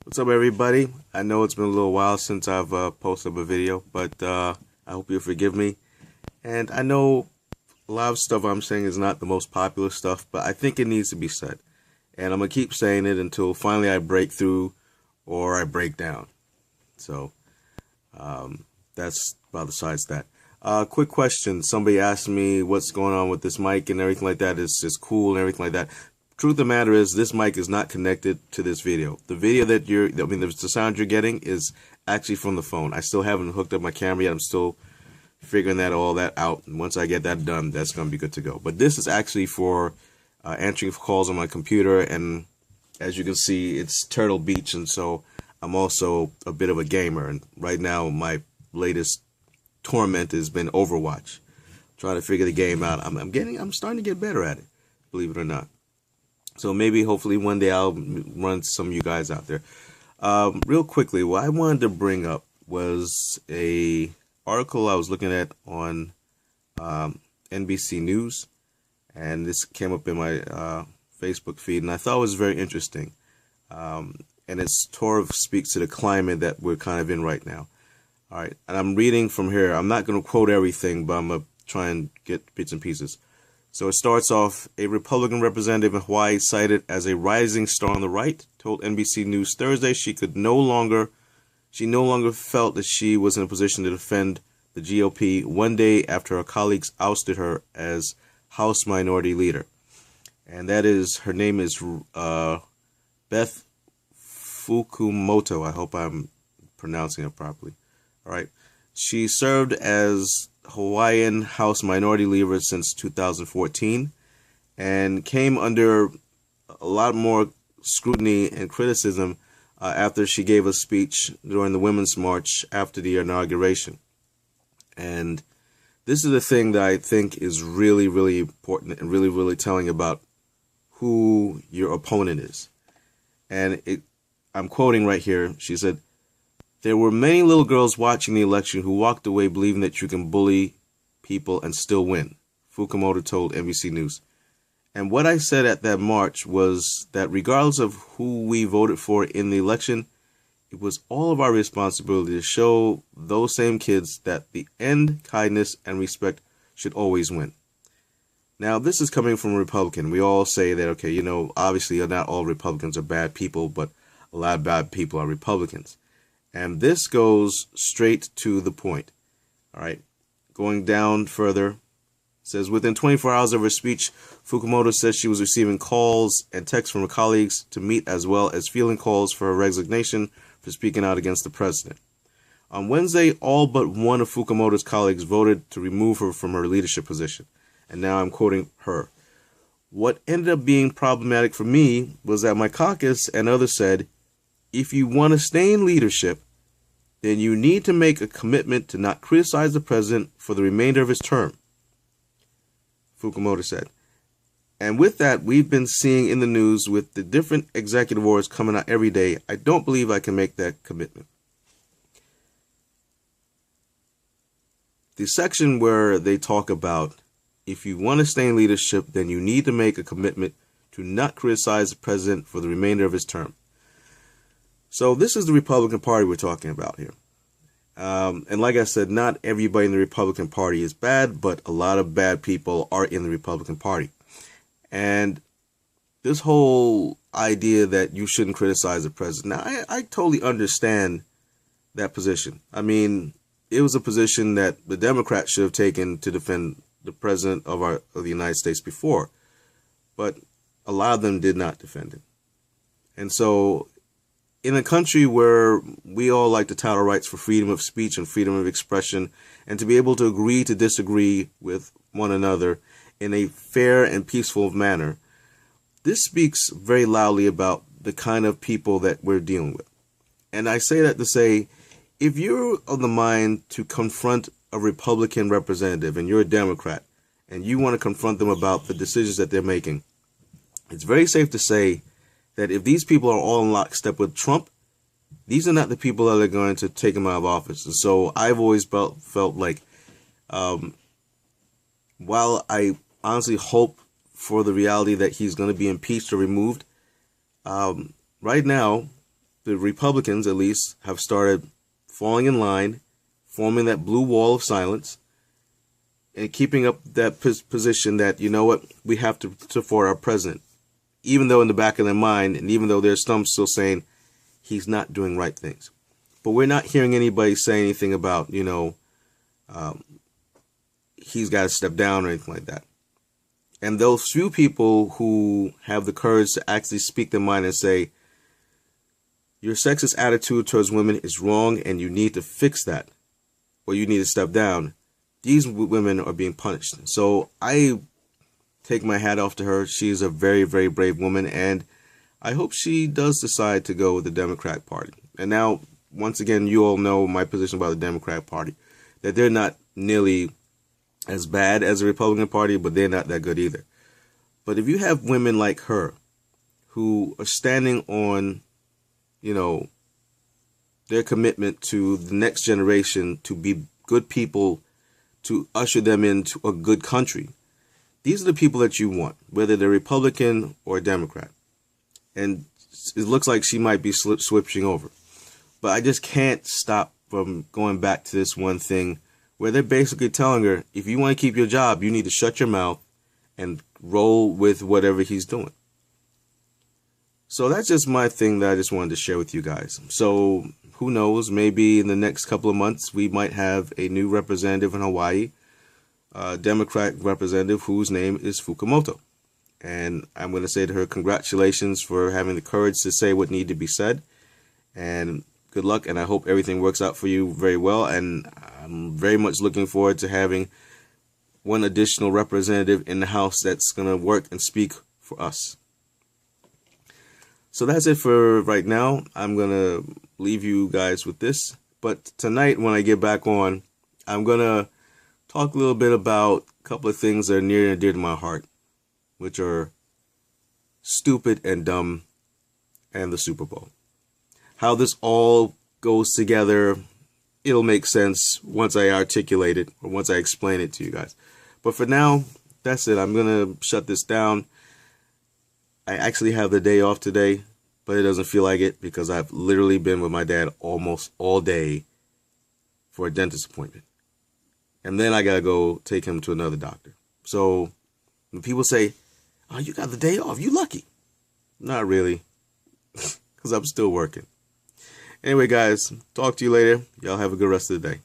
What's up, everybody? I know it's been a little while since I've posted up a video, but I hope you'll forgive me. And I know a lot of stuff I'm saying is not the most popular stuff, but I think it needs to be said. And I'm going to keep saying it until finally I break through or I break down. So that's about besides that. Quick question. Somebody asked me what's going on with this mic and everything like that. It's just cool and everything like that. Truth of the matter is, this mic is not connected to this video. The video that the sound you're getting is actually from the phone. I still haven't hooked up my camera yet. I'm still figuring all that out. And once I get that done, that's going to be good to go. But this is actually for answering calls on my computer. And as you can see, it's Turtle Beach. And so I'm also a bit of a gamer. And right now, my latest torment has been Overwatch. Trying to figure the game out. I'm starting to get better at it, believe it or not. So maybe, hopefully, one day I'll run some of you guys out there. Real quickly, what I wanted to bring up was a article I was looking at on NBC News, and this came up in my Facebook feed, and I thought it was very interesting. And it sort of speaks to the climate that we're kind of in right now. All right, and I'm reading from here. I'm not going to quote everything, but I'm going to try and get bits and pieces. So it starts off, a Republican representative in Hawaii cited as a rising star on the right told NBC News Thursday she no longer felt that she was in a position to defend the GOP one day after her colleagues ousted her as House Minority Leader. And that is, her name is Beth Fukumoto. I hope I'm pronouncing it properly. All right. She served as Hawaiian House Minority Leader since 2014 and came under a lot more scrutiny and criticism after she gave a speech during the Women's March after the inauguration. And this is the thing that I think is really, really important and really, really telling about who your opponent is. And I'm quoting right here. She said, "There were many little girls watching the election who walked away believing that you can bully people and still win," Fukumoto told NBC News. And what I said at that march was that regardless of who we voted for in the election, it was all of our responsibility to show those same kids that the end, kindness, and respect should always win. Now, this is coming from a Republican. We all say that, okay, obviously not all Republicans are bad people, but a lot of bad people are Republicans. And this goes straight to the point. All right. Going down further, it says, within 24 hours of her speech, Fukumoto says she was receiving calls and texts from her colleagues to meet, as well as fielding calls for her resignation for speaking out against the president. On Wednesday, all but one of Fukumoto's colleagues voted to remove her from her leadership position. And now I'm quoting her. "What ended up being problematic for me was that my caucus and others said, if you want to stay in leadership, then you need to make a commitment to not criticize the president for the remainder of his term," Fukumoto said. And with that, we've been seeing in the news with the different executive orders coming out every day. I don't believe I can make that commitment. The section where they talk about if you want to stay in leadership, then you need to make a commitment to not criticize the president for the remainder of his term. So this is the Republican Party we're talking about here. And like I said, not everybody in the Republican Party is bad, but a lot of bad people are in the Republican Party. And this whole idea that you shouldn't criticize the president, now I totally understand that position. I mean, it was a position that the Democrats should have taken to defend the president of the United States before. But a lot of them did not defend him. And so in a country where we all like to tout our rights for freedom of speech and freedom of expression, and to be able to agree to disagree with one another in a fair and peaceful manner, this speaks very loudly about the kind of people that we're dealing with. And I say that to say, if you're of the mind to confront a Republican representative and you're a Democrat and you want to confront them about the decisions that they're making, it's very safe to say that if these people are all in lockstep with Trump, these are not the people that are going to take him out of office. And so I've always felt like, while I honestly hope for the reality that he's going to be impeached or removed, right now, the Republicans, at least, have started falling in line, forming that blue wall of silence, and keeping up that position that, you know what, we have to support our president. Even though in the back of their mind, and even though there's some still saying he's not doing right things. But we're not hearing anybody say anything about, you know, he's got to step down or anything like that. And those few people who have the courage to actually speak their mind and say, your sexist attitude towards women is wrong and you need to fix that, or you need to step down, these women are being punished. So I take my hat off to her. She's a very, very brave woman, and I hope she does decide to go with the Democratic Party. And now, once again, you all know my position about the Democratic Party, that they're not nearly as bad as the Republican Party, but they're not that good either. But if you have women like her who are standing on, you know, their commitment to the next generation to be good people, to usher them into a good country, these are the people that you want, whether they're Republican or Democrat. And it looks like she might be switching over. But I just can't stop from going back to this one thing where they're basically telling her, if you want to keep your job, you need to shut your mouth and roll with whatever he's doing. So that's just my thing that I just wanted to share with you guys. So who knows, maybe in the next couple of months, we might have a new representative in Hawaii, a Democrat representative whose name is Fukumoto. And I'm going to say to her, congratulations for having the courage to say what needed to be said. And good luck, and I hope everything works out for you very well. And I'm very much looking forward to having one additional representative in the House that's going to work and speak for us. So that's it for right now. I'm going to leave you guys with this. But tonight, when I get back on, I'm going to talk a little bit about a couple of things that are near and dear to my heart, which are stupid and dumb and the Super Bowl. How this all goes together, it'll make sense once I articulate it or once I explain it to you guys. But for now, that's it. I'm going to shut this down. I actually have the day off today, but it doesn't feel like it because I've literally been with my dad almost all day for a dentist appointment. And then I got to go take him to another doctor. So when people say, oh, you got the day off, you lucky. Not really, because I'm still working. Anyway, guys, talk to you later. Y'all have a good rest of the day.